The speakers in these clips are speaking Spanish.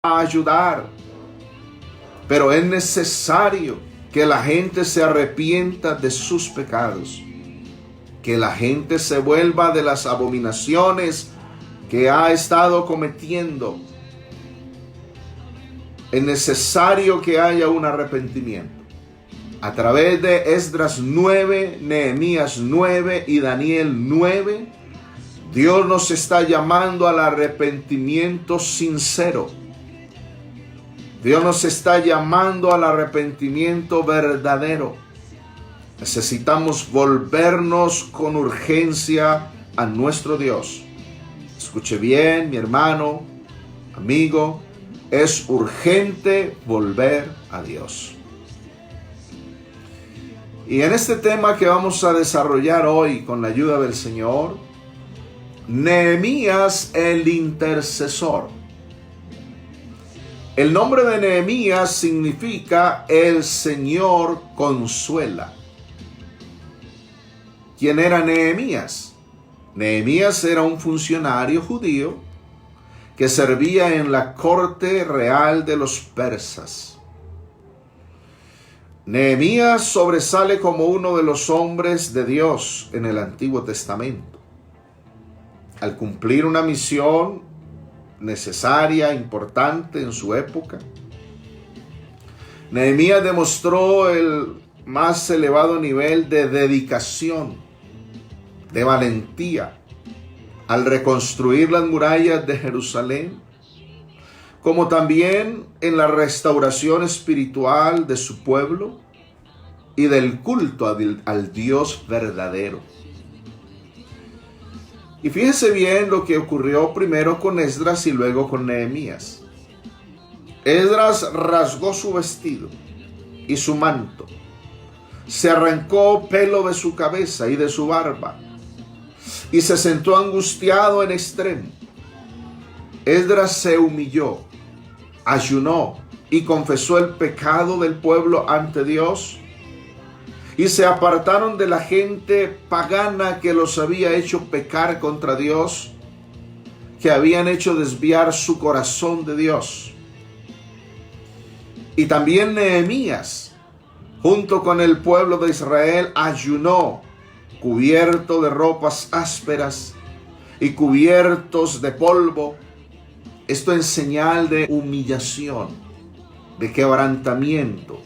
a ayudar, pero es necesario que la gente se arrepienta de sus pecados, que la gente se vuelva de las abominaciones que ha estado cometiendo. Es necesario que haya un arrepentimiento. A través de Esdras 9, Nehemías 9 y Daniel 9, Dios nos está llamando al arrepentimiento sincero. Dios nos está llamando al arrepentimiento verdadero. Necesitamos volvernos con urgencia a nuestro Dios. Escuche bien, mi hermano, amigo, es urgente volver a Dios. Y en este tema que vamos a desarrollar hoy con la ayuda del Señor, Nehemías el intercesor. El nombre de Nehemías significa el Señor consuela. ¿Quién era Nehemías? Nehemías era un funcionario judío que servía en la corte real de los persas. Nehemías sobresale como uno de los hombres de Dios en el Antiguo Testamento. Al cumplir una misión necesaria, importante en su época, Nehemías demostró el más elevado nivel de dedicación, de valentía, al reconstruir las murallas de Jerusalén, como también en la restauración espiritual de su pueblo y del culto al Dios verdadero. Y fíjese bien lo que ocurrió primero con Esdras y luego con Nehemías. Esdras rasgó su vestido y su manto, se arrancó pelo de su cabeza y de su barba, y se sentó angustiado en extremo. Esdras se humilló, ayunó y confesó el pecado del pueblo ante Dios, y se apartaron de la gente pagana que los había hecho pecar contra Dios, que habían hecho desviar su corazón de Dios. Y también Nehemías, junto con el pueblo de Israel, ayunó, cubierto de ropas ásperas y cubiertos de polvo. Esto en señal de humillación, de quebrantamiento,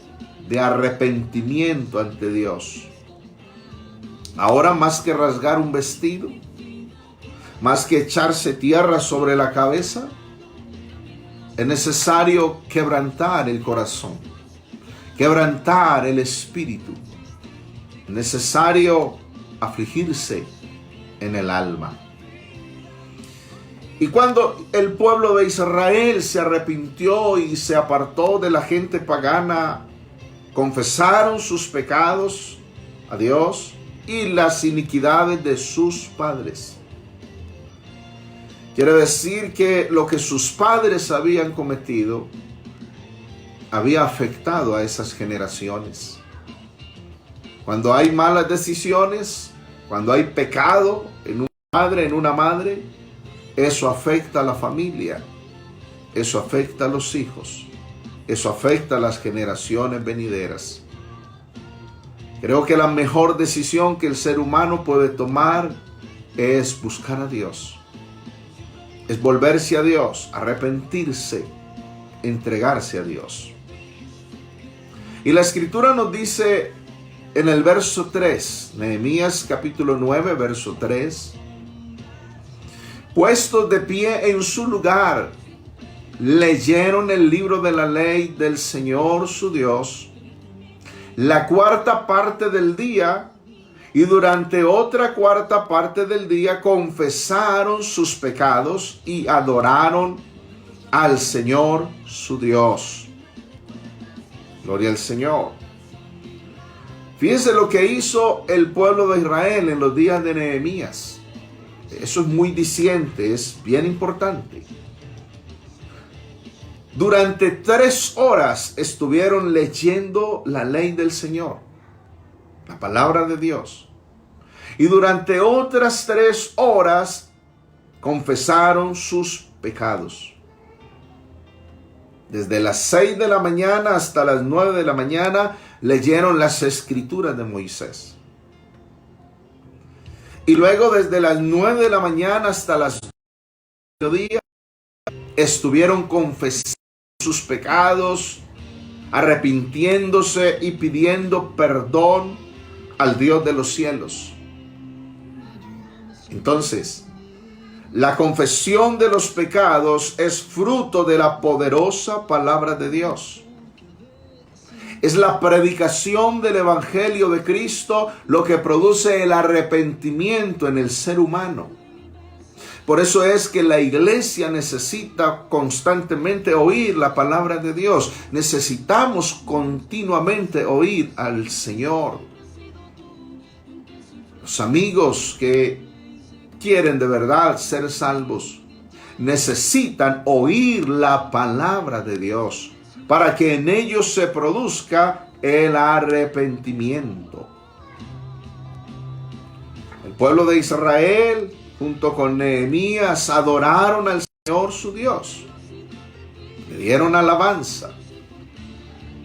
de arrepentimiento ante Dios. Ahora, más que rasgar un vestido, más que echarse tierra sobre la cabeza, es necesario quebrantar el corazón, quebrantar el espíritu. Es necesario afligirse en el alma. Y cuando el pueblo de Israel se arrepintió y se apartó de la gente pagana, confesaron sus pecados a Dios y las iniquidades de sus padres. Quiere decir que lo que sus padres habían cometido había afectado a esas generaciones. Cuando hay malas decisiones, cuando hay pecado en un padre, en una madre, eso afecta a la familia, eso afecta a los hijos. Eso afecta a las generaciones venideras. Creo que la mejor decisión que el ser humano puede tomar es buscar a Dios. Es volverse a Dios, arrepentirse, entregarse a Dios. Y la Escritura nos dice en el verso 3, Nehemías capítulo 9, verso 3, puestos de pie en su lugar, leyeron el libro de la ley del Señor su Dios, la cuarta parte del día, y durante otra cuarta parte del día confesaron sus pecados y adoraron al Señor su Dios. Gloria al Señor. Fíjense lo que hizo el pueblo de Israel en los días de Nehemías. Eso es muy diciente, es bien importante. Durante 3 horas estuvieron leyendo la ley del Señor, la palabra de Dios. Y durante otras 3 horas confesaron sus pecados. Desde las 6 de la mañana hasta las 9 de la mañana leyeron las escrituras de Moisés. Y luego desde las 9 de la mañana hasta las 12 del mediodía estuvieron confesando sus pecados, arrepintiéndose y pidiendo perdón al Dios de los cielos. Entonces, la confesión de los pecados es fruto de la poderosa palabra de Dios. Es la predicación del Evangelio de Cristo lo que produce el arrepentimiento en el ser humano. Por eso es que la iglesia necesita constantemente oír la palabra de Dios. Necesitamos continuamente oír al Señor. Los amigos que quieren de verdad ser salvos necesitan oír la palabra de Dios para que en ellos se produzca el arrepentimiento. El pueblo de Israel, junto con Nehemías, adoraron al Señor su Dios. Le dieron alabanza.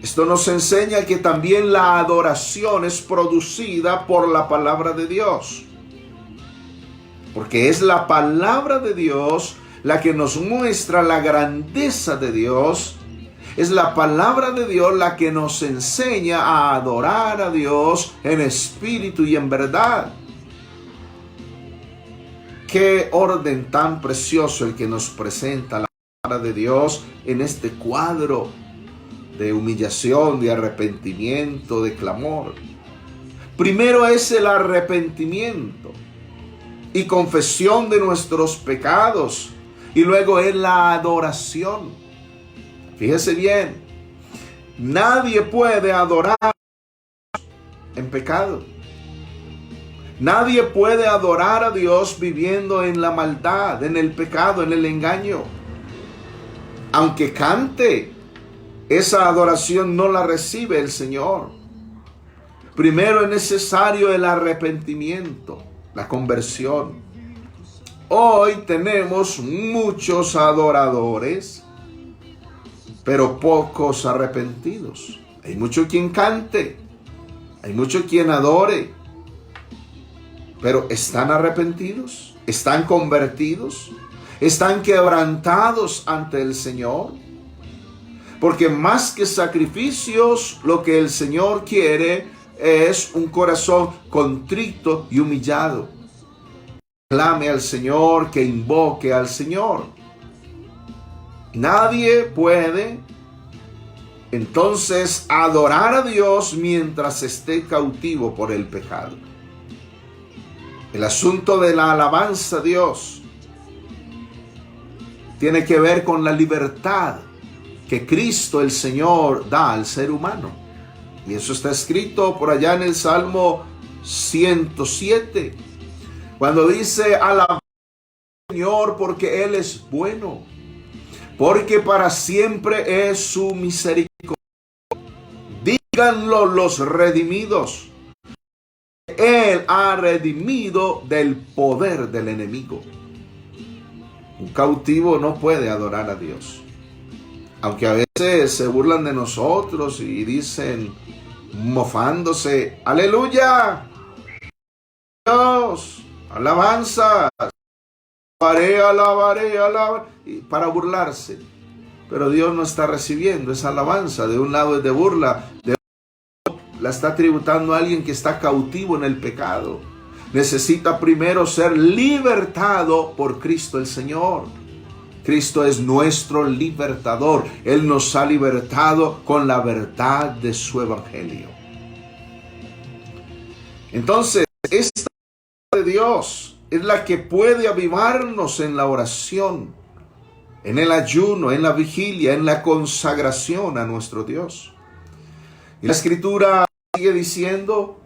Esto nos enseña que también la adoración es producida por la palabra de Dios. Porque es la palabra de Dios la que nos muestra la grandeza de Dios. Es la palabra de Dios la que nos enseña a adorar a Dios en espíritu y en verdad. Qué orden tan precioso el que nos presenta la palabra de Dios en este cuadro de humillación, de arrepentimiento, de clamor. Primero es el arrepentimiento y confesión de nuestros pecados, y luego es la adoración. Fíjese bien, nadie puede adorar en pecado. Nadie puede adorar a Dios viviendo en la maldad, en el pecado, en el engaño. Aunque cante, esa adoración no la recibe el Señor. Primero es necesario el arrepentimiento, la conversión. Hoy tenemos muchos adoradores, pero pocos arrepentidos. Hay mucho quien cante, hay mucho quien adore, pero ¿están arrepentidos? ¿Están convertidos? ¿Están quebrantados ante el Señor? Porque más que sacrificios, lo que el Señor quiere es un corazón contrito y humillado. Clame al Señor, que invoque al Señor. Nadie puede entonces adorar a Dios mientras esté cautivo por el pecado. El asunto de la alabanza a Dios tiene que ver con la libertad que Cristo el Señor da al ser humano. Y eso está escrito por allá en el Salmo 107, cuando dice: alabad al Señor porque Él es bueno, porque para siempre es su misericordia. Díganlo los redimidos. Él ha redimido del poder del enemigo. Un cautivo no puede adorar a Dios. Aunque a veces se burlan de nosotros y dicen, mofándose: aleluya, Dios, alabanza, alabaré, para burlarse. Pero Dios no está recibiendo esa alabanza. De un lado es de burla, de otro la está tributando a alguien que está cautivo en el pecado. Necesita primero ser libertado por Cristo el Señor. Cristo es nuestro libertador. Él nos ha libertado con la verdad de su evangelio. Entonces, esta de Dios es la que puede avivarnos en la oración, en el ayuno, en la vigilia, en la consagración a nuestro Dios. Y la Escritura sigue diciendo: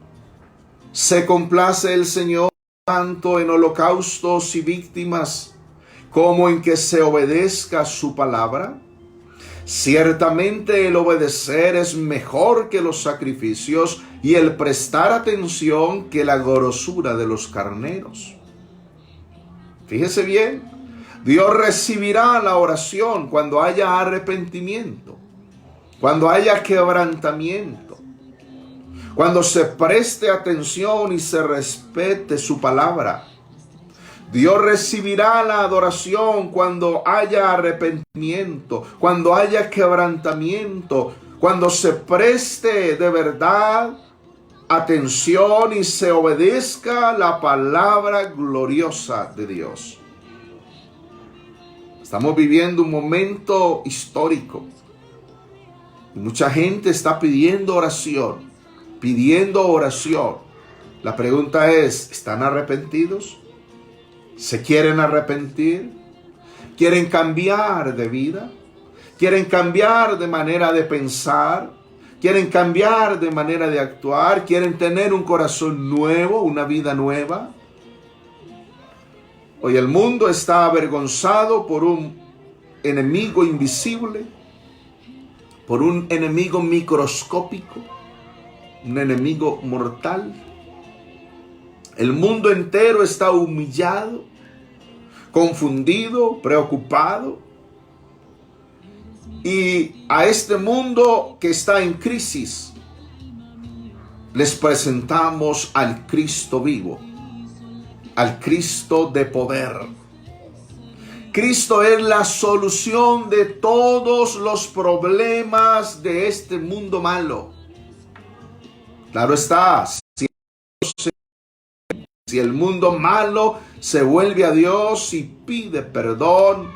se complace el Señor tanto en holocaustos y víctimas como en que se obedezca su palabra. Ciertamente el obedecer es mejor que los sacrificios, y el prestar atención que la grosura de los carneros. Fíjese bien, Dios recibirá la oración cuando haya arrepentimiento, cuando haya quebrantamiento, cuando se preste atención y se respete su palabra. Dios recibirá la adoración cuando haya arrepentimiento, cuando haya quebrantamiento, cuando se preste de verdad atención y se obedezca la palabra gloriosa de Dios. Estamos viviendo un momento histórico. Y mucha gente está pidiendo oración, pidiendo oración. La pregunta es, ¿están arrepentidos? ¿Se quieren arrepentir? ¿Quieren cambiar de vida? ¿Quieren cambiar de manera de pensar? ¿Quieren cambiar de manera de actuar? ¿Quieren tener un corazón nuevo, una vida nueva? Hoy el mundo está avergonzado por un enemigo invisible, por un enemigo microscópico, un enemigo mortal. El mundo entero está humillado, confundido, preocupado. Y a este mundo que está en crisis, les presentamos al Cristo vivo, al Cristo de poder. Cristo es la solución de todos los problemas de este mundo malo. Claro está, si el mundo malo se vuelve a Dios y pide perdón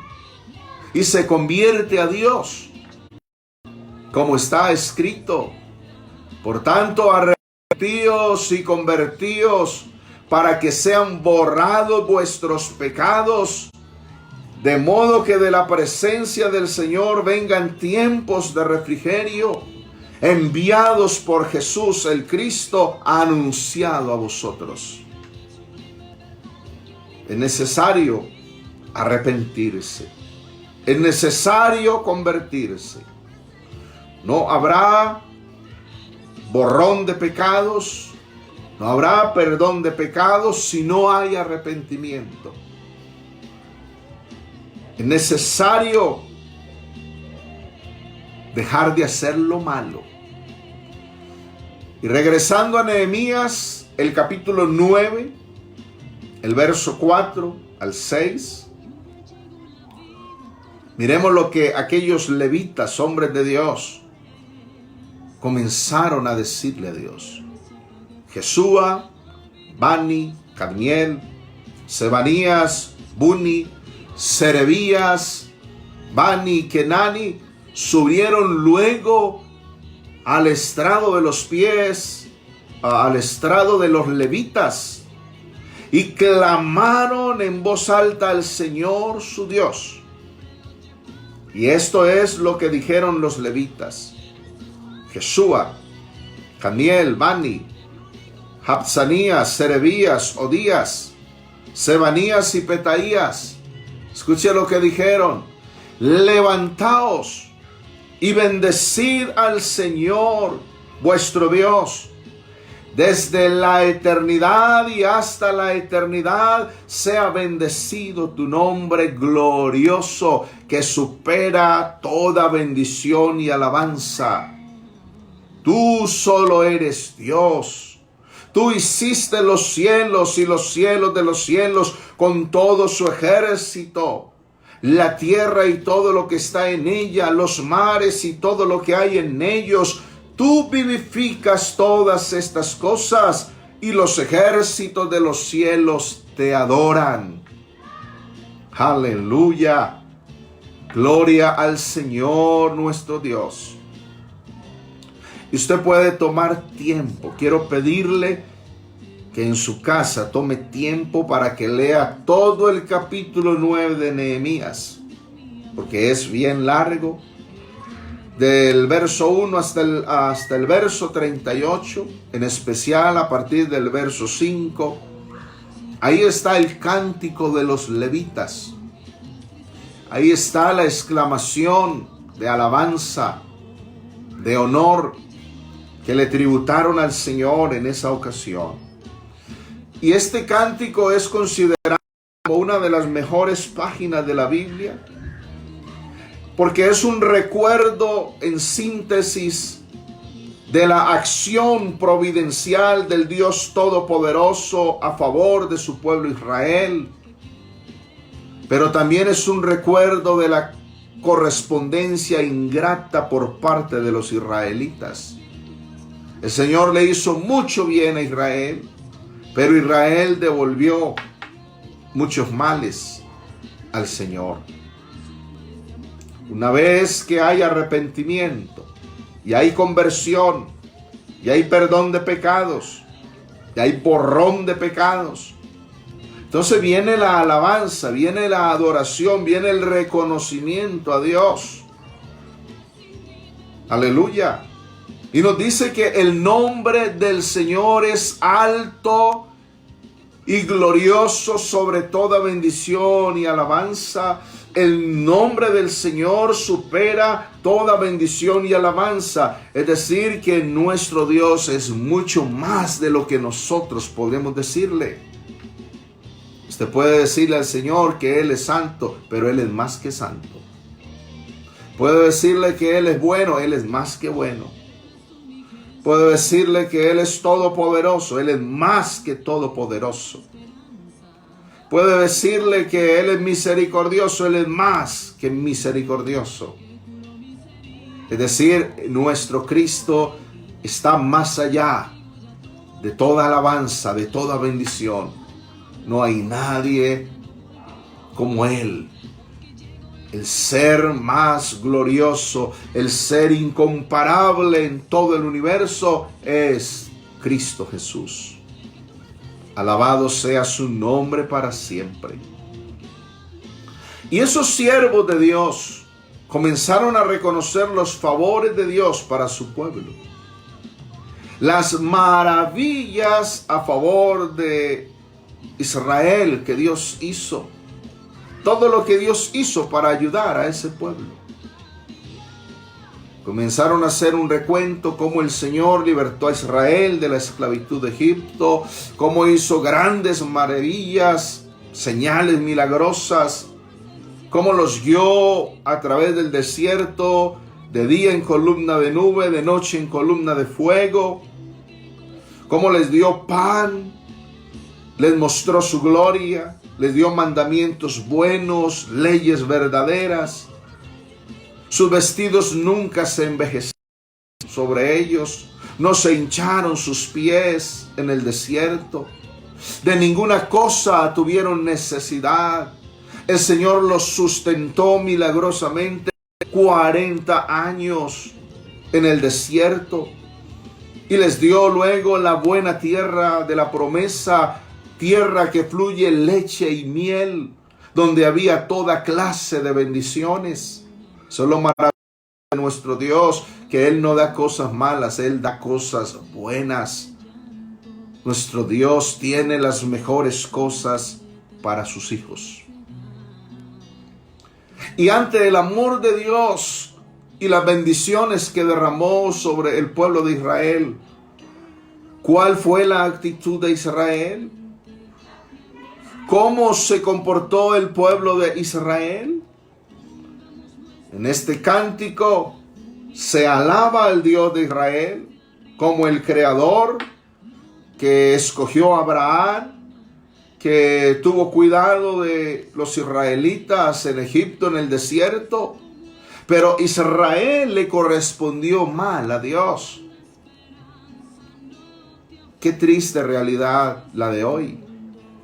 y se convierte a Dios, como está escrito, por tanto arrepentíos y convertíos para que sean borrados vuestros pecados, de modo que de la presencia del Señor vengan tiempos de refrigerio, enviados por Jesús el Cristo, anunciado a vosotros. Es necesario arrepentirse. Es necesario convertirse. No habrá borrón de pecados, no habrá perdón de pecados si no hay arrepentimiento. Es necesario dejar de hacer lo malo. Y regresando a Nehemías, el capítulo 9, el verso 4 al 6, miremos lo que aquellos levitas, hombres de Dios, comenzaron a decirle a Dios. Jesúa, Bani, Cadmiel, Sebanías, Buni, Serebías, Bani y Kenani subieron luego al estrado de los pies, al estrado de los levitas, y clamaron en voz alta al Señor su Dios. Y esto es lo que dijeron los levitas: Jesúa, Cadmiel, Bani, Jabzanías, Serebías, Odías, Sebanías y Petaías. Escuche lo que dijeron: levantaos y bendecid al Señor vuestro Dios. Desde la eternidad y hasta la eternidad sea bendecido tu nombre glorioso, que supera toda bendición y alabanza. Tú solo eres Dios. Tú hiciste los cielos y los cielos de los cielos con todo su ejército, la tierra y todo lo que está en ella, los mares y todo lo que hay en ellos. Tú vivificas todas estas cosas y los ejércitos de los cielos te adoran. Aleluya. Gloria al Señor nuestro Dios. Y usted puede tomar tiempo. Quiero pedirle que en su casa tome tiempo para que lea todo el capítulo 9 de Nehemías, porque es bien largo. Del verso 1 hasta el verso 38, en especial a partir del verso 5, ahí está el cántico de los levitas. Ahí está la exclamación de alabanza, de honor que le tributaron al Señor en esa ocasión. Y este cántico es considerado una de las mejores páginas de la Biblia, porque es un recuerdo en síntesis de la acción providencial del Dios Todopoderoso a favor de su pueblo Israel, pero también es un recuerdo de la correspondencia ingrata por parte de los israelitas. El Señor le hizo mucho bien a Israel, pero Israel devolvió muchos males al Señor. Una vez que hay arrepentimiento, y hay conversión, y hay perdón de pecados, y hay borrón de pecados, entonces viene la alabanza, viene la adoración, viene el reconocimiento a Dios. Aleluya. Y nos dice que el nombre del Señor es alto y glorioso sobre toda bendición y alabanza. El nombre del Señor supera toda bendición y alabanza. Es decir, que nuestro Dios es mucho más de lo que nosotros podemos decirle. Usted puede decirle al Señor que Él es santo, pero Él es más que santo. Puede decirle que Él es bueno, Él es más que bueno. Puede decirle que Él es todopoderoso, Él es más que todopoderoso. Puede decirle que Él es misericordioso, Él es más que misericordioso. Es decir, nuestro Cristo está más allá de toda alabanza, de toda bendición. No hay nadie como Él. El ser más glorioso, el ser incomparable en todo el universo es Cristo Jesús. Alabado sea su nombre para siempre. Y esos siervos de Dios comenzaron a reconocer los favores de Dios para su pueblo. Las maravillas a favor de Israel que Dios hizo. Todo lo que Dios hizo para ayudar a ese pueblo. Comenzaron a hacer un recuento cómo el Señor libertó a Israel de la esclavitud de Egipto, cómo hizo grandes maravillas, señales milagrosas, cómo los guió a través del desierto, de día en columna de nube, de noche en columna de fuego, cómo les dio pan, les mostró su gloria, les dio mandamientos buenos, leyes verdaderas. Sus vestidos nunca se envejecieron sobre ellos, no se hincharon sus pies en el desierto. De ninguna cosa tuvieron necesidad. El Señor los sustentó milagrosamente 40 años en el desierto y les dio luego la buena tierra de la promesa, tierra que fluye leche y miel, donde había toda clase de bendiciones. Solo maravilla de nuestro Dios, que Él no da cosas malas, Él da cosas buenas. Nuestro Dios tiene las mejores cosas para sus hijos. Y ante el amor de Dios y las bendiciones que derramó sobre el pueblo de Israel, ¿cuál fue la actitud de Israel? ¿Cómo se comportó el pueblo de Israel? En este cántico se alaba al Dios de Israel como el creador que escogió a Abraham, que tuvo cuidado de los israelitas en Egipto, en el desierto. Pero Israel le correspondió mal a Dios. Qué triste realidad la de hoy.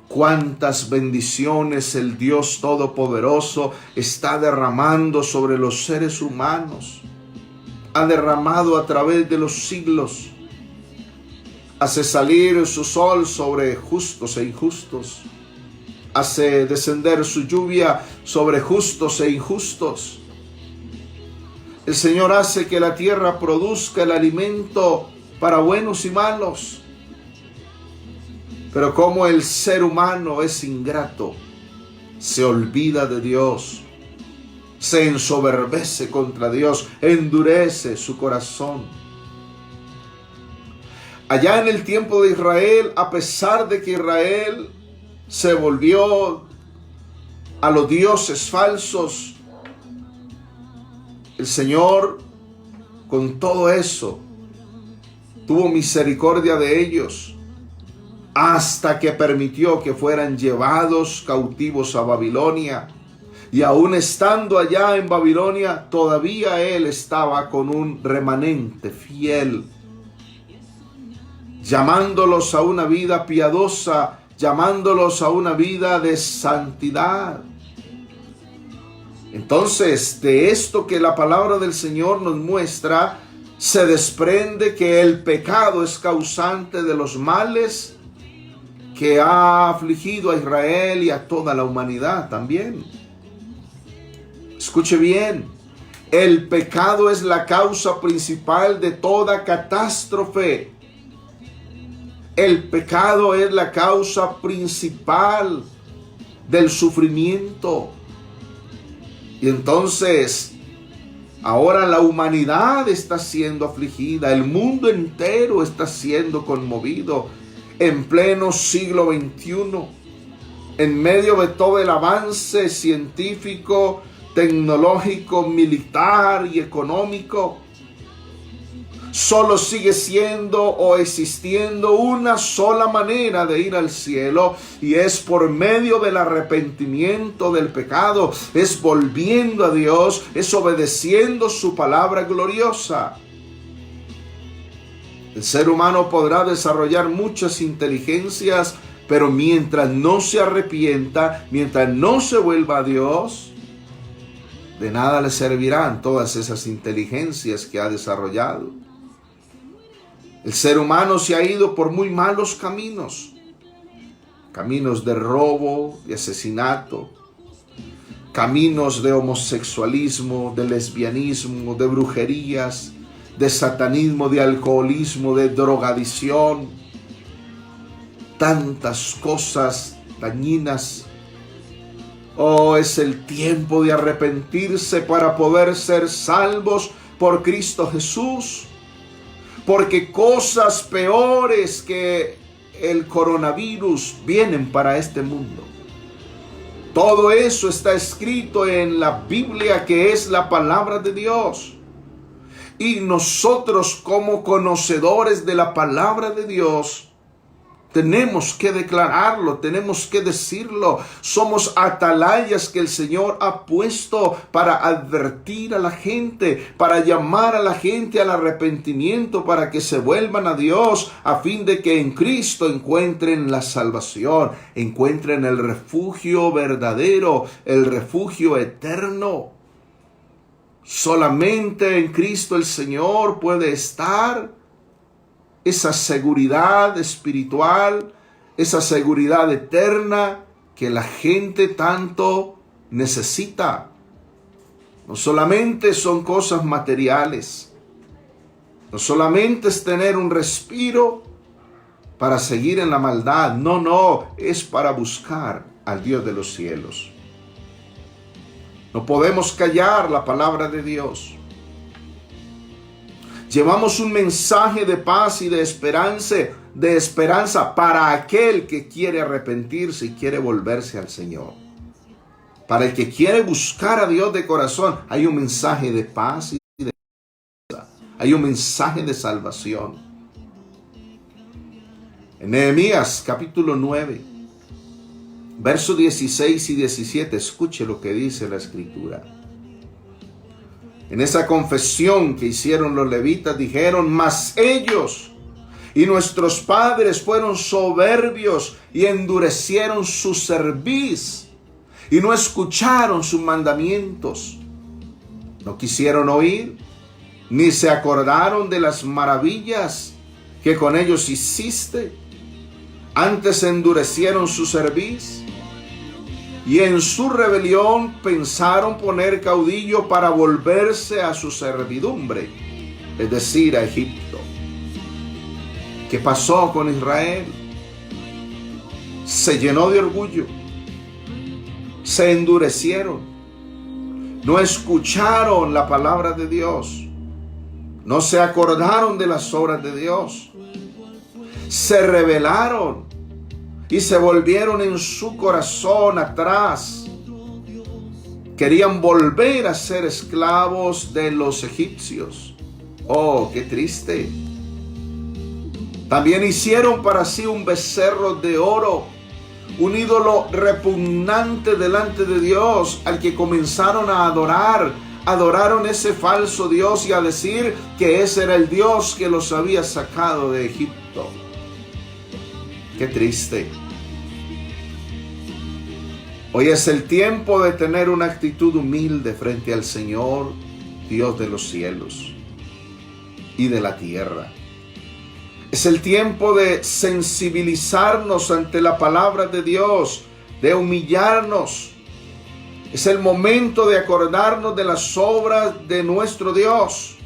Cuántas bendiciones el Dios Todopoderoso está derramando sobre los seres humanos. Ha derramado a través de los siglos. Hace salir su sol sobre justos e injustos. Hace descender su lluvia sobre justos e injustos. El Señor hace que la tierra produzca el alimento para buenos y malos. Pero como el ser humano es ingrato, se olvida de Dios, se ensoberbece contra Dios, endurece su corazón. Allá en el tiempo de Israel, a pesar de que Israel se volvió a los dioses falsos, el Señor con todo eso tuvo misericordia de ellos hasta que permitió que fueran llevados cautivos a Babilonia. Y aún estando allá en Babilonia, todavía Él estaba con un remanente fiel, llamándolos a una vida piadosa, llamándolos a una vida de santidad. Entonces, de esto que la palabra del Señor nos muestra, se desprende que el pecado es causante de los males que ha afligido a Israel y a toda la humanidad también. Escuche bien, el pecado es la causa principal de toda catástrofe. El pecado es la causa principal del sufrimiento. Y entonces, ahora la humanidad está siendo afligida, el mundo entero está siendo conmovido en pleno siglo XXI, en medio de todo el avance científico, tecnológico, militar y económico. Solo sigue siendo o existiendo una sola manera de ir al cielo, y es por medio del arrepentimiento del pecado, es volviendo a Dios, es obedeciendo su palabra gloriosa. El ser humano podrá desarrollar muchas inteligencias, pero mientras no se arrepienta, mientras no se vuelva a Dios, de nada le servirán todas esas inteligencias que ha desarrollado. El ser humano se ha ido por muy malos caminos, caminos de robo, de asesinato, caminos de homosexualismo, de lesbianismo, de brujerías, de satanismo, de alcoholismo, de drogadicción, tantas cosas dañinas. Oh, es el tiempo de arrepentirse para poder ser salvos por Cristo Jesús. Porque cosas peores que el coronavirus vienen para este mundo. Todo eso está escrito en la Biblia, que es la palabra de Dios. Y nosotros, como conocedores de la palabra de Dios, tenemos que declararlo, tenemos que decirlo. Somos atalayas que el Señor ha puesto para advertir a la gente, para llamar a la gente al arrepentimiento, para que se vuelvan a Dios, a fin de que en Cristo encuentren la salvación, encuentren el refugio verdadero, el refugio eterno. Solamente en Cristo el Señor puede estar esa seguridad espiritual, esa seguridad eterna que la gente tanto necesita. No solamente son cosas materiales, no solamente es tener un respiro para seguir en la maldad, no, es para buscar al Dios de los cielos. No podemos callar la palabra de Dios. Llevamos un mensaje de paz y de esperanza para aquel que quiere arrepentirse y quiere volverse al Señor. Para el que quiere buscar a Dios de corazón, hay un mensaje de paz y de esperanza. Hay un mensaje de salvación. En Nehemías capítulo 9, versos 16 y 17, escuche lo que dice la Escritura. En esa confesión que hicieron los levitas, dijeron: mas ellos y nuestros padres fueron soberbios y endurecieron su cerviz y no escucharon sus mandamientos. No quisieron oír, ni se acordaron de las maravillas que con ellos hiciste. Antes endurecieron su cerviz y en su rebelión pensaron poner caudillo para volverse a su servidumbre, es decir, a Egipto. ¿Qué pasó con Israel? Se llenó de orgullo, se endurecieron, no escucharon la palabra de Dios, no se acordaron de las obras de Dios, se rebelaron y se volvieron en su corazón atrás Querían volver a ser esclavos de los egipcios. Oh, qué triste. También hicieron para sí un becerro de oro, un ídolo repugnante delante de Dios, al que comenzaron a adorar. Adoraron ese falso Dios y a decir que ese era el Dios que los había sacado de Egipto. Qué triste. Hoy es el tiempo de tener una actitud humilde frente al Señor, Dios de los cielos y de la tierra. Es el tiempo de sensibilizarnos ante la palabra de Dios, de humillarnos. Es el momento de acordarnos de las obras de nuestro Dios.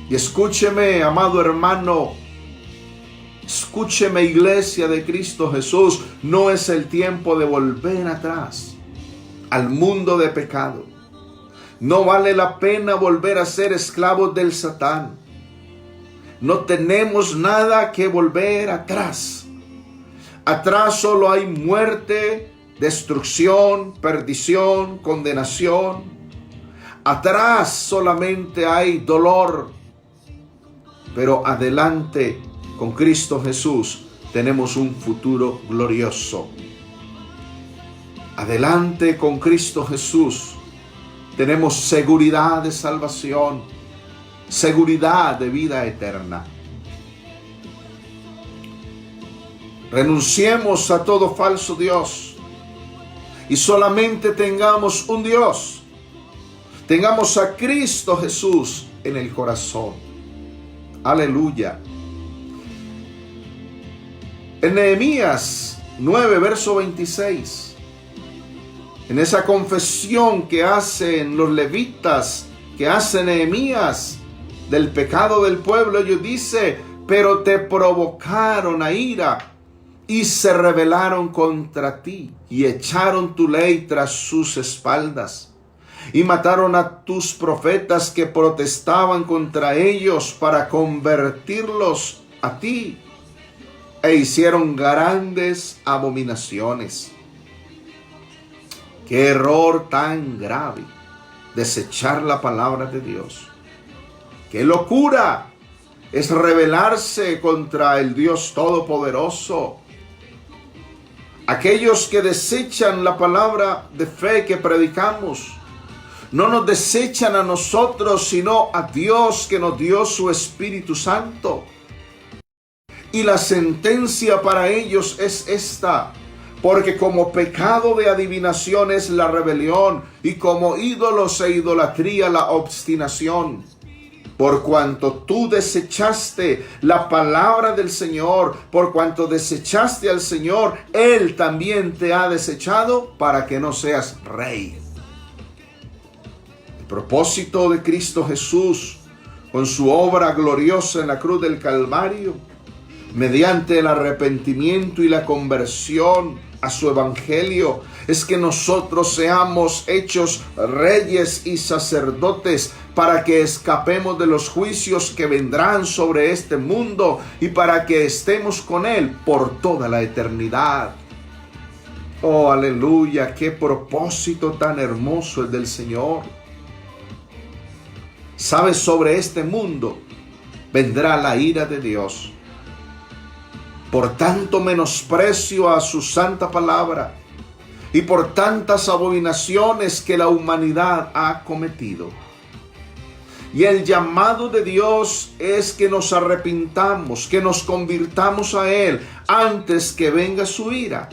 Y escúcheme, amado hermano, escúcheme, iglesia de Cristo Jesús, no es el tiempo de volver atrás al mundo de pecado. No vale la pena volver a ser esclavos del Satán. No tenemos nada que volver atrás. Atrás solo hay muerte, destrucción, perdición, condenación. Atrás solamente hay dolor. Pero adelante, con Cristo Jesús, tenemos un futuro glorioso. Adelante, con Cristo Jesús, tenemos seguridad de salvación, seguridad de vida eterna. Renunciemos a todo falso Dios y solamente tengamos un Dios. Tengamos a Cristo Jesús en el corazón. Aleluya. En Nehemías 9, verso 26, en esa confesión que hacen los levitas, que hace Nehemías del pecado del pueblo, ellos dicen: pero te provocaron a ira y se rebelaron contra ti y echaron tu ley tras sus espaldas y mataron a tus profetas que protestaban contra ellos para convertirlos a ti, e hicieron grandes abominaciones. Qué error tan grave, desechar la palabra de Dios. Qué locura es rebelarse contra el Dios Todopoderoso. Aquellos que desechan la palabra de fe que predicamos, no nos desechan a nosotros, sino a Dios que nos dio su Espíritu Santo. Y la sentencia para ellos es esta: porque como pecado de adivinación es la rebelión, y como ídolos e idolatría la obstinación. Por cuanto tú desechaste la palabra del Señor, por cuanto desechaste al Señor, Él también te ha desechado para que no seas rey. El propósito de Cristo Jesús, con su obra gloriosa en la cruz del Calvario, mediante el arrepentimiento y la conversión a su evangelio, es que nosotros seamos hechos reyes y sacerdotes, para que escapemos de los juicios que vendrán sobre este mundo y para que estemos con Él por toda la eternidad. Oh, aleluya, qué propósito tan hermoso el del Señor. ¿Sabes? Sobre este mundo vendrá la ira de Dios por tanto menosprecio a su santa palabra y por tantas abominaciones que la humanidad ha cometido. Y el llamado de Dios es que nos arrepintamos, que nos convirtamos a Él antes que venga su ira.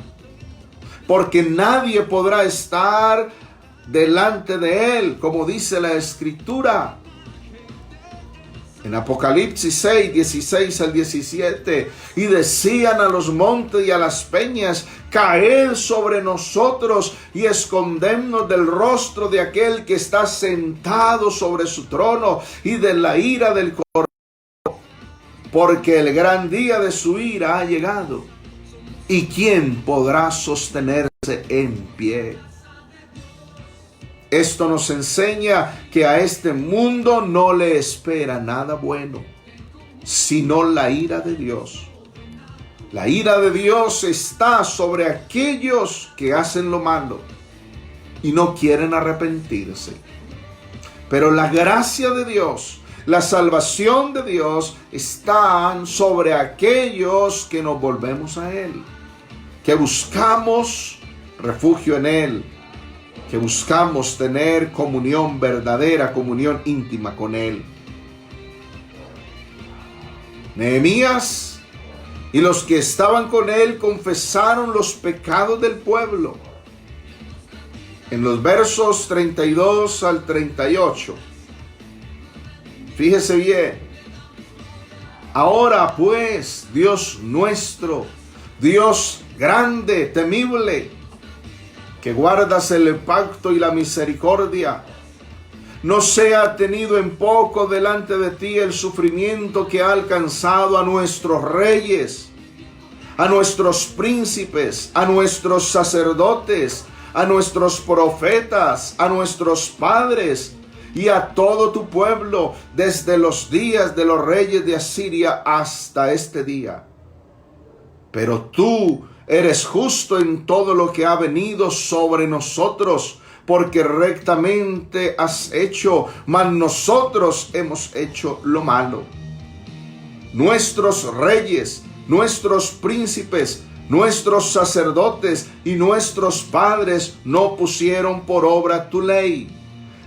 Porque nadie podrá estar delante de Él, como dice la Escritura. En Apocalipsis 6, 16 al 17, y decían a los montes y a las peñas: caed sobre nosotros y escondednos del rostro de aquel que está sentado sobre su trono y de la ira del Cordero, porque el gran día de su ira ha llegado. ¿Y quién podrá sostenerse en pie? Esto nos enseña que a este mundo no le espera nada bueno, sino la ira de Dios. La ira de Dios está sobre aquellos que hacen lo malo. y no quieren arrepentirse. Pero la gracia de Dios, la salvación de Dios están sobre aquellos que nos volvemos a Él, que buscamos refugio en Él, que buscamos tener comunión verdadera, comunión íntima con Él. Nehemías y los que estaban con él confesaron los pecados del pueblo. En los versos 32 al 38, fíjese bien. Ahora pues, Dios nuestro, Dios grande, temible, que guardas el pacto y la misericordia, no sea tenido en poco delante de ti el sufrimiento que ha alcanzado a nuestros reyes, a nuestros príncipes, a nuestros sacerdotes, a nuestros profetas, a nuestros padres y a todo tu pueblo desde los días de los reyes de Asiria hasta este día. Pero tú eres justo en todo lo que ha venido sobre nosotros, porque rectamente has hecho, mas nosotros hemos hecho lo malo. Nuestros reyes, nuestros príncipes, nuestros sacerdotes y nuestros padres no pusieron por obra tu ley,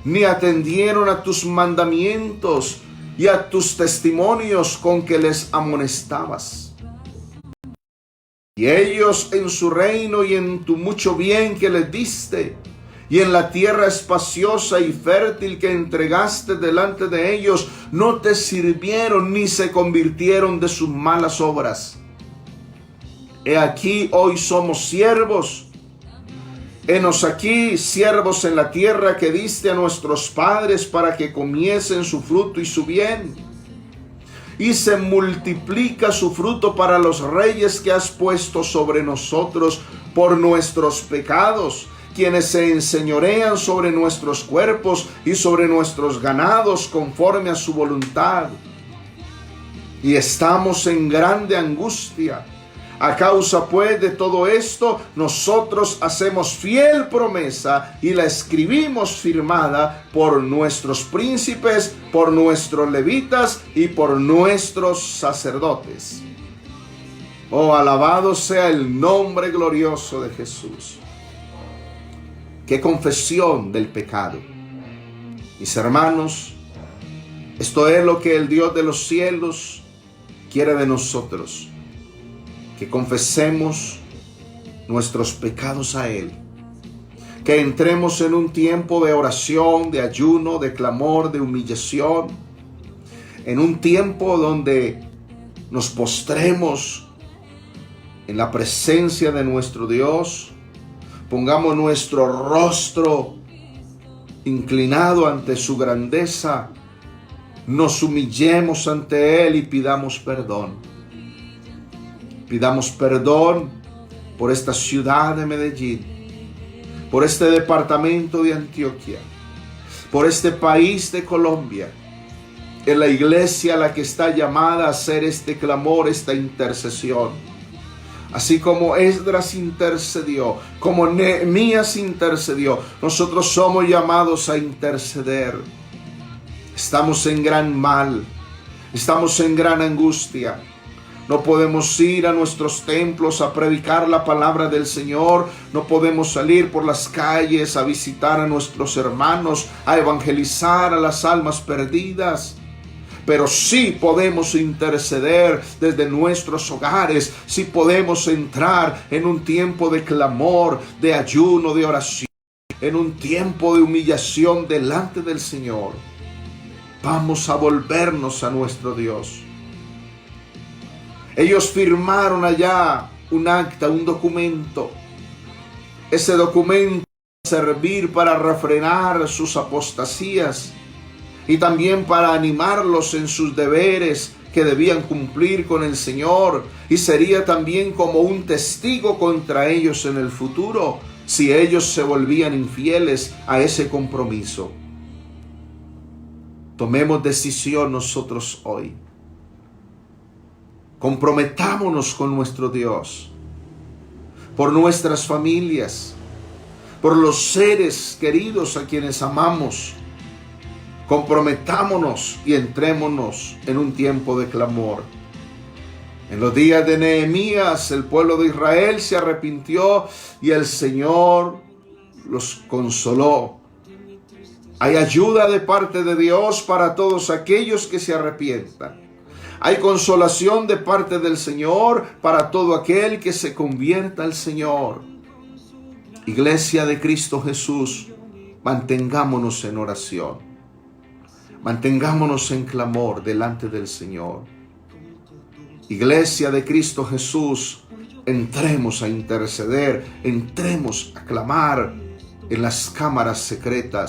ni atendieron a tus mandamientos y a tus testimonios con que les amonestabas. Y ellos en su reino y en tu mucho bien que les diste, y en la tierra espaciosa y fértil que entregaste delante de ellos, no te sirvieron ni se convirtieron de sus malas obras. He aquí hoy somos siervos. Henos aquí siervos en la tierra que diste a nuestros padres para que comiesen su fruto y su bien. Y se multiplica su fruto para los reyes que has puesto sobre nosotros por nuestros pecados, quienes se enseñorean sobre nuestros cuerpos y sobre nuestros ganados conforme a su voluntad. Y estamos en grande angustia. A causa pues de todo esto, nosotros hacemos fiel promesa y la escribimos firmada por nuestros príncipes, por nuestros levitas y por nuestros sacerdotes. Oh, alabado sea el nombre glorioso de Jesús. ¡Qué confesión del pecado! Mis hermanos, esto es lo que el Dios de los cielos quiere de nosotros, que confesemos nuestros pecados a Él, que entremos en un tiempo de oración, de ayuno, de clamor, de humillación, en un tiempo donde nos postremos en la presencia de nuestro Dios, pongamos nuestro rostro inclinado ante su grandeza, nos humillemos ante Él y pidamos perdón. Pidamos perdón por esta ciudad de Medellín, por este departamento de Antioquia, por este país de Colombia, en la iglesia a la que está llamada a hacer este clamor, esta intercesión. Así como Esdras intercedió, como Nehemías intercedió, nosotros somos llamados a interceder. Estamos en gran mal, estamos en gran angustia. No podemos ir a nuestros templos a predicar la palabra del Señor. No podemos salir por las calles a visitar a nuestros hermanos, a evangelizar a las almas perdidas. Pero sí podemos interceder desde nuestros hogares. Sí podemos entrar en un tiempo de clamor, de ayuno, de oración, en un tiempo de humillación delante del Señor. Vamos a volvernos a nuestro Dios. Ellos firmaron allá un acta, un documento. Ese documento va a servir para refrenar sus apostasías y también para animarlos en sus deberes que debían cumplir con el Señor, y sería también como un testigo contra ellos en el futuro si ellos se volvían infieles a ese compromiso. Tomemos decisión nosotros hoy. Comprometámonos con nuestro Dios, por nuestras familias, por los seres queridos a quienes amamos. Comprometámonos y entrémonos en un tiempo de clamor. En los días de Nehemías, el pueblo de Israel se arrepintió y el Señor los consoló. Hay ayuda de parte de Dios para todos aquellos que se arrepientan. Hay consolación de parte del Señor para todo aquel que se convierta al Señor. Iglesia de Cristo Jesús, mantengámonos en oración. Mantengámonos en clamor delante del Señor. Iglesia de Cristo Jesús, entremos a interceder, entremos a clamar en las cámaras secretas